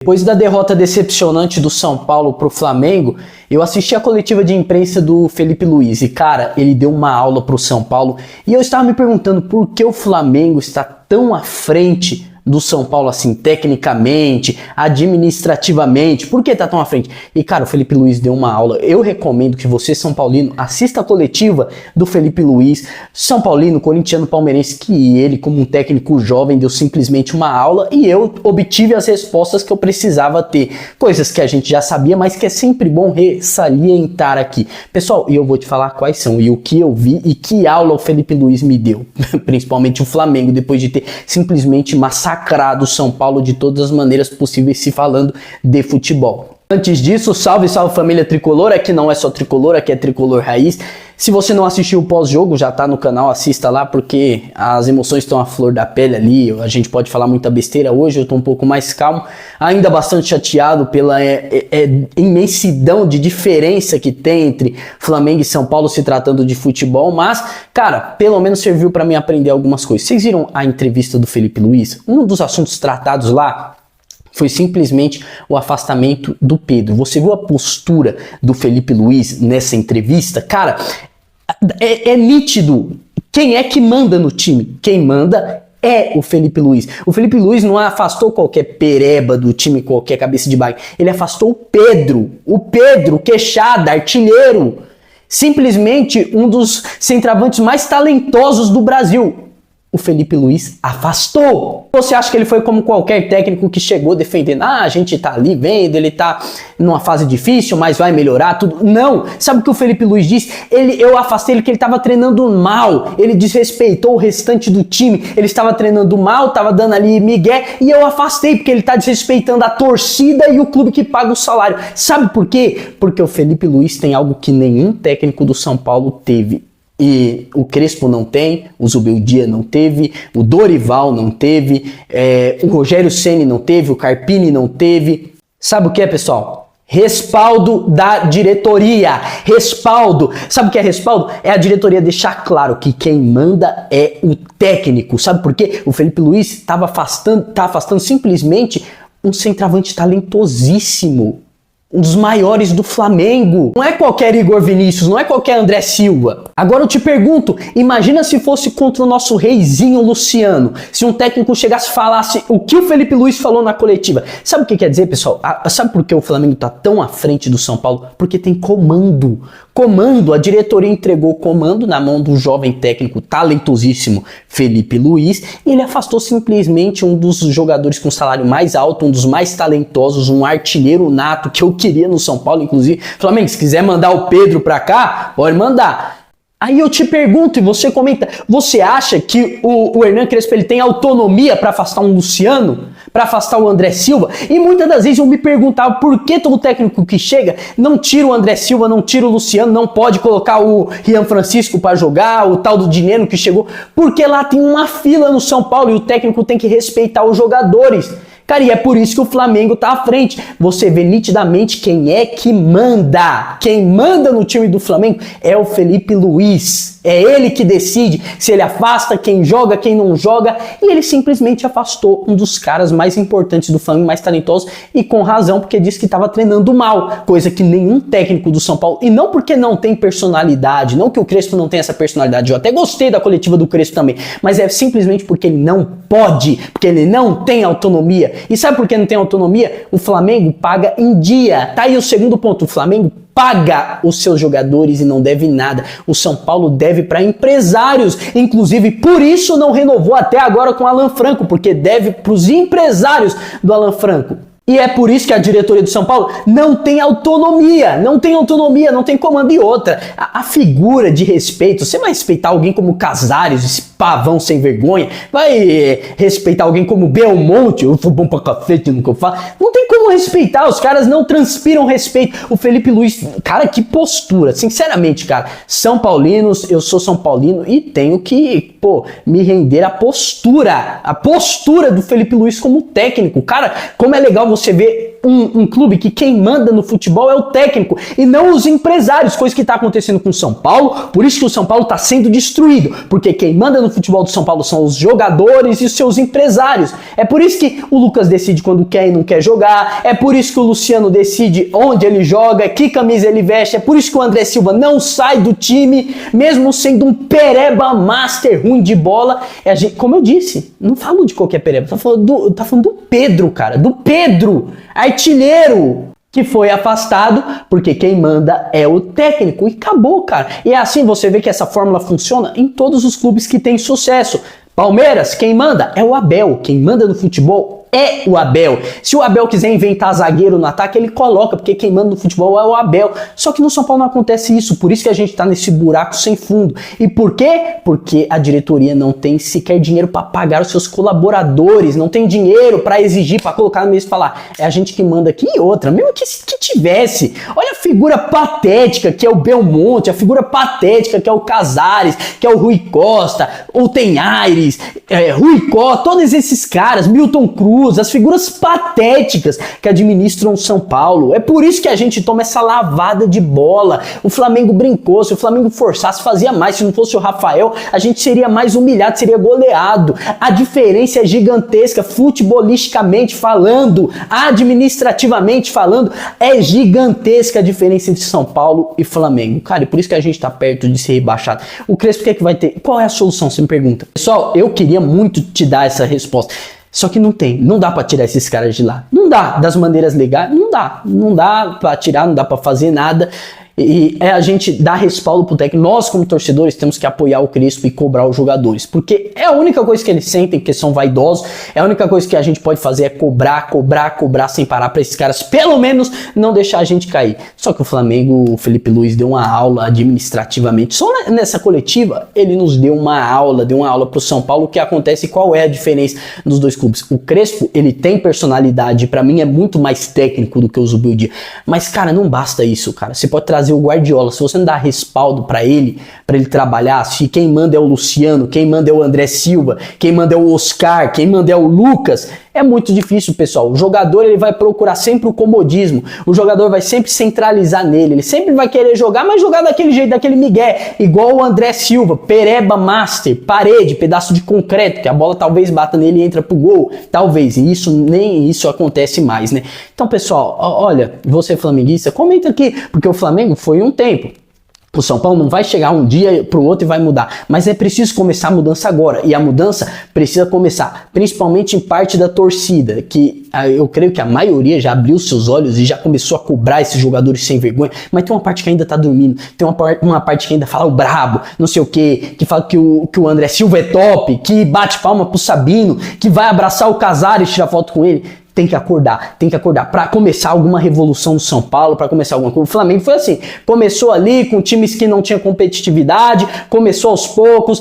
Depois da derrota decepcionante do São Paulo pro Flamengo, eu assisti a coletiva de imprensa do Felipe Luiz e, cara, ele deu uma aula pro São Paulo e eu estava me perguntando por que o Flamengo está tão à frente do São Paulo, assim, tecnicamente, administrativamente, por que tá tão à frente? E, cara, o Felipe Luiz deu uma aula. Eu recomendo que você, São Paulino, assista a coletiva do Felipe Luiz, São Paulino, corintiano, palmeirense, que ele, como um técnico jovem, deu simplesmente uma aula e eu obtive as respostas que eu precisava ter. Coisas que a gente já sabia, mas que é sempre bom ressalientar aqui. Pessoal, e eu vou te falar quais são e o que eu vi e que aula o Felipe Luiz me deu. Principalmente o Flamengo, depois de ter simplesmente massacrado o São Paulo de todas as maneiras possíveis, se falando de futebol. Antes disso, salve, salve família tricolor, aqui não é só tricolor, aqui é tricolor raiz. Se você não assistiu o pós-jogo, já tá no canal, assista lá, porque as emoções estão à flor da pele ali, a gente pode falar muita besteira hoje, eu tô um pouco mais calmo, ainda bastante chateado pela imensidão de diferença que tem entre Flamengo e São Paulo se tratando de futebol, mas, cara, pelo menos serviu pra mim aprender algumas coisas. Vocês viram a entrevista do Felipe Luiz? Um dos assuntos tratados lá foi simplesmente o afastamento do Pedro. Você viu a postura do Felipe Luiz nessa entrevista? Cara, é nítido quem é que manda no time. Quem manda é o Felipe Luiz. O Felipe Luiz não afastou qualquer pereba do time, qualquer cabeça de bag. Ele afastou o Pedro, queixada, artilheiro. Simplesmente um dos centroavantes mais talentosos do Brasil. O Felipe Luiz afastou. Você acha que ele foi como qualquer técnico que chegou defendendo, a gente tá ali vendo, ele tá numa fase difícil, mas vai melhorar tudo? Não. Sabe o que o Felipe Luiz disse? Eu afastei ele porque ele tava treinando mal, ele desrespeitou o restante do time, ele estava treinando mal, tava dando ali migué, e eu afastei porque ele tá desrespeitando a torcida e o clube que paga o salário. Sabe por quê? Porque o Felipe Luiz tem algo que nenhum técnico do São Paulo teve. E o Crespo não tem, o Zubeldia não teve, o Dorival não teve, o Rogério Ceni não teve, o Carpini não teve. Sabe o que é, pessoal? Respaldo da diretoria. Respaldo. Sabe o que é respaldo? É a diretoria deixar claro que quem manda é o técnico. Sabe por quê? O Felipe Luiz tá afastando simplesmente um centroavante talentosíssimo. Um dos maiores do Flamengo. Não é qualquer Igor Vinícius, não é qualquer André Silva. Agora eu te pergunto, imagina se fosse contra o nosso reizinho Luciano. Se um técnico chegasse e falasse o que o Felipe Luiz falou na coletiva. Sabe o que quer dizer, pessoal? Sabe por que o Flamengo tá tão à frente do São Paulo? Porque tem comando. Comando, a diretoria entregou o comando na mão do jovem técnico talentosíssimo Felipe Luiz e ele afastou simplesmente um dos jogadores com salário mais alto, um dos mais talentosos, um artilheiro nato que eu queria no São Paulo, inclusive. Flamengo, se quiser mandar o Pedro pra cá, pode mandar. Aí eu te pergunto e você comenta, você acha que o Hernan Crespo ele tem autonomia para afastar um Luciano? Para afastar o André Silva? E muitas das vezes eu me perguntava por que todo técnico que chega não tira o André Silva, não tira o Luciano, não pode colocar o Rian Francisco para jogar, o tal do Dineno que chegou, porque lá tem uma fila no São Paulo e o técnico tem que respeitar os jogadores. Cara, e é por isso que o Flamengo tá à frente. Você vê nitidamente quem é que manda. Quem manda no time do Flamengo é o Felipe Luiz. É ele que decide se ele afasta, quem joga, quem não joga. E ele simplesmente afastou um dos caras mais importantes do Flamengo, mais talentosos. E com razão, porque disse que estava treinando mal. Coisa que nenhum técnico do São Paulo... E não porque não tem personalidade. Não que o Crespo não tenha essa personalidade. Eu até gostei da coletiva do Crespo também. Mas é simplesmente porque ele não pode. Porque ele não tem autonomia. E sabe por que não tem autonomia? O Flamengo paga em dia. Tá aí o segundo ponto. O Flamengo paga os seus jogadores e não deve nada. O São Paulo deve para empresários. Inclusive, por isso não renovou até agora com o Alan Franco, porque deve para os empresários do Alan Franco. E é por isso que a diretoria do São Paulo não tem autonomia, não tem comando. E outra, a figura de respeito, você vai respeitar alguém como Casares, esse pavão sem vergonha, vai respeitar alguém como Belmonte, eu sou bom pra cacete no que eu falo, não tem como respeitar, os caras não transpiram respeito. O Felipe Luiz, cara, que postura, sinceramente, cara, São Paulinos, eu sou São Paulino e tenho que, me render à postura do Felipe Luiz como técnico. Cara, como é legal você ver um clube que quem manda no futebol é o técnico e não os empresários, coisa que está acontecendo com o São Paulo. Por isso que o São Paulo está sendo destruído, porque quem manda no futebol do São Paulo são os jogadores e os seus empresários. É por isso que o Lucas decide quando quer e não quer jogar, é por isso que o Luciano decide onde ele joga, que camisa ele veste, é por isso que o André Silva não sai do time, mesmo sendo um pereba master ruim de bola. Como eu disse, não falo de qualquer pereba, tá falando do Pedro, cara, do Pedro, artilheiro, que foi afastado porque quem manda é o técnico e acabou, cara. E é assim, você vê que essa fórmula funciona em todos os clubes que têm sucesso. Palmeiras, quem manda é o Abel, quem manda no futebol é o Abel. Se o Abel quiser inventar zagueiro no ataque, ele coloca, porque quem manda no futebol é o Abel. Só que no São Paulo não acontece isso, por isso que a gente tá nesse buraco sem fundo. E por quê? Porque a diretoria não tem sequer dinheiro para pagar os seus colaboradores, não tem dinheiro para exigir, para colocar na mesa e falar, é a gente que manda aqui. E outra, mesmo que tivesse, olha a figura patética que é o Belmonte, a figura patética que é o Casares, que é o Rui Costa, ou tem Aires, Rui Costa, todos esses caras, Milton Cruz, as figuras patéticas que administram o São Paulo. É por isso que a gente toma essa lavada de bola. O Flamengo brincou, se o Flamengo forçasse, fazia mais. Se não fosse o Rafael, a gente seria mais humilhado, seria goleado. A diferença é gigantesca, futebolisticamente falando, administrativamente falando, é gigantesca a diferença entre São Paulo e Flamengo. Cara, e por isso que a gente tá perto de ser rebaixado. O Crespo, o que é que vai ter? Qual é a solução, você me pergunta? Pessoal, eu queria muito te dar essa resposta. Só que não dá pra tirar esses caras de lá. Não dá, das maneiras legais, não dá pra tirar, não dá pra fazer nada. E a gente dá respaldo pro técnico. Nós, como torcedores, temos que apoiar o Crespo e cobrar os jogadores. Porque é a única coisa que eles sentem, porque são vaidosos. É a única coisa que a gente pode fazer é cobrar sem parar pra esses caras, pelo menos, não deixar a gente cair. Só que o Flamengo, o Felipe Luiz, deu uma aula administrativamente. Só nessa coletiva, ele nos deu uma aula pro São Paulo. O que acontece e qual é a diferença dos dois clubes. O Crespo, ele tem personalidade. Pra mim, é muito mais técnico do que o Zubeldia. Mas, cara, não basta isso, cara. Você pode trazer o Guardiola, se você não dá respaldo pra ele trabalhar, se quem manda é o Luciano, quem manda é o André Silva, quem manda é o Oscar, quem manda é o Lucas, é muito difícil, pessoal. O jogador, ele vai procurar sempre o comodismo, o jogador vai sempre centralizar nele, ele sempre vai querer jogar, mas jogar daquele jeito, daquele migué, igual o André Silva, pereba master, parede, pedaço de concreto, que a bola talvez bata nele e entra pro gol, talvez, e nem isso acontece mais, né? Então, pessoal, olha, você flamenguista, comenta aqui, porque o Flamengo foi um tempo. O São Paulo não vai chegar um dia pro outro e vai mudar, mas é preciso começar a mudança agora, e a mudança precisa começar, principalmente em parte da torcida, que eu creio que a maioria já abriu seus olhos e já começou a cobrar esses jogadores sem vergonha, mas tem uma parte que ainda tá dormindo, tem uma parte que ainda fala o brabo, não sei o que fala que o André Silva é top, que bate palma pro Sabino, que vai abraçar o Casares e tirar foto com ele. Tem que acordar para começar alguma revolução no São Paulo, para começar alguma coisa. O Flamengo foi assim, começou ali com times que não tinham competitividade, começou aos poucos,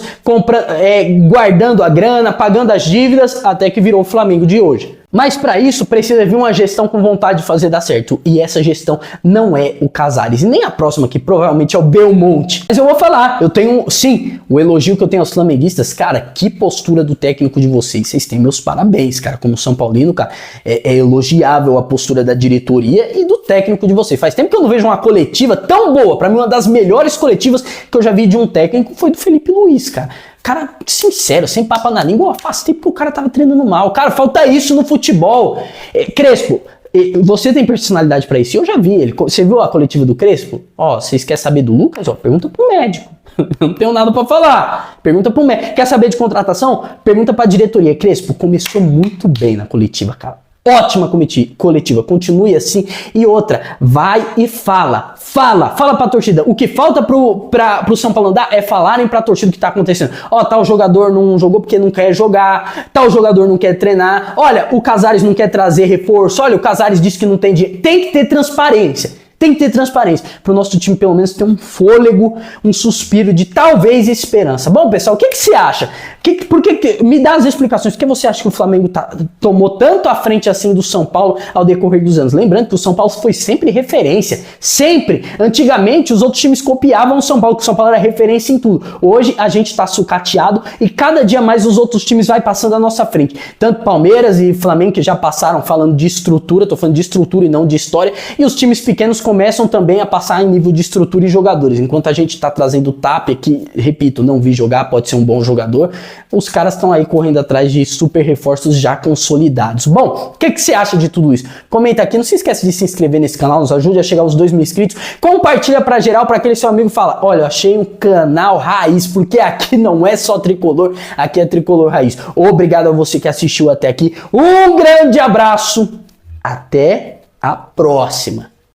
guardando a grana, pagando as dívidas, até que virou o Flamengo de hoje. Mas para isso precisa vir uma gestão com vontade de fazer dar certo. E essa gestão não é o Casares. E nem a próxima, que provavelmente é o Belmonte. Mas eu vou falar, eu tenho, sim, o elogio que eu tenho aos flamenguistas. Cara, que postura do técnico de vocês. Vocês têm meus parabéns, cara. Como São Paulino, cara, é elogiável a postura da diretoria e do técnico de vocês. Faz tempo que eu não vejo uma coletiva tão boa. Para mim, uma das melhores coletivas que eu já vi de um técnico foi do Felipe Luiz, cara. Cara, sincero, sem papo na língua, faz tempo que o cara tava treinando mal. Cara, falta isso no futebol. Crespo, você tem personalidade pra isso? Eu já vi ele. Você viu a coletiva do Crespo? Ó, vocês querem saber do Lucas? Ó, pergunta pro médico. Não tenho nada pra falar. Pergunta pro médico. Quer saber de contratação? Pergunta pra diretoria. Crespo, começou muito bem na coletiva, cara. Ótima coletiva, continue assim. E outra, vai e fala pra torcida. O que falta pro São Paulo andar é falarem pra torcida o que tá acontecendo. Ó, tal jogador não jogou porque não quer jogar, tal jogador não quer treinar, olha, o Casares não quer trazer reforço, olha, o Casares disse que não tem dinheiro. Tem que ter transparência. Tem que ter transparência para o nosso time pelo menos ter um fôlego, um suspiro de talvez esperança. Bom, pessoal, o que você acha? Me dá as explicações. Por que você acha que o Flamengo tomou tanto à frente assim do São Paulo ao decorrer dos anos? Lembrando que o São Paulo foi sempre referência. Sempre. Antigamente, os outros times copiavam o São Paulo, que o São Paulo era referência em tudo. Hoje, a gente tá sucateado e cada dia mais os outros times vai passando à nossa frente. Tanto Palmeiras e Flamengo, que já passaram falando de estrutura, tô falando de estrutura e não de história, e os times pequenos começam também a passar em nível de estrutura e jogadores. Enquanto a gente tá trazendo o Tapia, que, repito, não vi jogar, pode ser um bom jogador, os caras estão aí correndo atrás de super reforços já consolidados. Bom, o que você acha de tudo isso? Comenta aqui, não se esquece de se inscrever nesse canal, nos ajude a chegar aos 2.000 inscritos, compartilha pra geral, pra aquele seu amigo fala, olha, eu achei um canal raiz, porque aqui não é só tricolor, aqui é tricolor raiz. Obrigado a você que assistiu até aqui, um grande abraço, até a próxima.